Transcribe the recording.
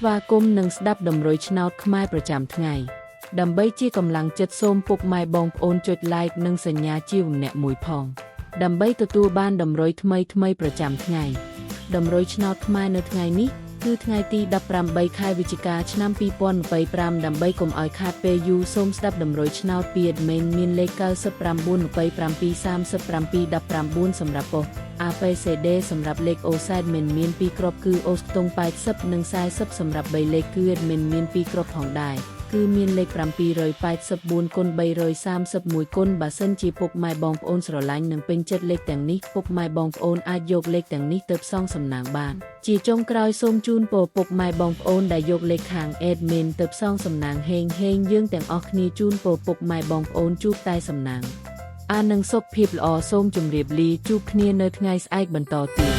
ស្វាគមន៍និងស្ដាប់តម្រុយឆ្នោតខ្មែរប្រចាំថ្ងៃដើម្បីជាកម្លាំងចិត្តសូមពុកម៉ែបងប្អូនចុច like និងសញ្ញាជាវម្នាក់មួយផងដើម្បីទទួលបានតម្រុយថ្មីប្រចាំថ្ងៃតម្រុយឆ្នោតខ្មែរនៅថ្ងៃនេះគឺថ្ងៃទី18ខែវិច្ឆិកាឆ្នាំ2025ដើម្បីកុំឲ្យខាតពេលយូរសូមស្ដាប់តម្រុយឆ្នោតពី admin មានលេខ99273719សម្រាប់ប៉ុស្តិ៍ ABCD សម្រាប់លេខ OZ admin មាន2គ្រាប់គឺ OZ ខ្ទង់80និង40សម្រាប់3លេខគឺ admin មាន2គ្រាប់ផងដែរគឺមានលេខ784គុណ331គុណបើសិនជាពុកម៉ែបងប្អូនស្រឡាញ់និងពេញចិត្តលេខទាំងនេះពុកម៉ែបងប្អូនអាចយកលេខទាំងនេះទៅផ្សងសំណាងបានជាចុងក្រោយសូមជូនពរពុកម៉ែបងប្អូនដែលយកលេខខាង admin ទៅផ្សងសំណាងហេងយើងទាំងអស់គ្នាជូនពរពុកម៉ែបងប្អូនជួបតែសំណាងនឹងសុខភាពល្អសូមជម្រាបលាជួបគ្នានៅថ្ងៃស្អែកបន្តទៀត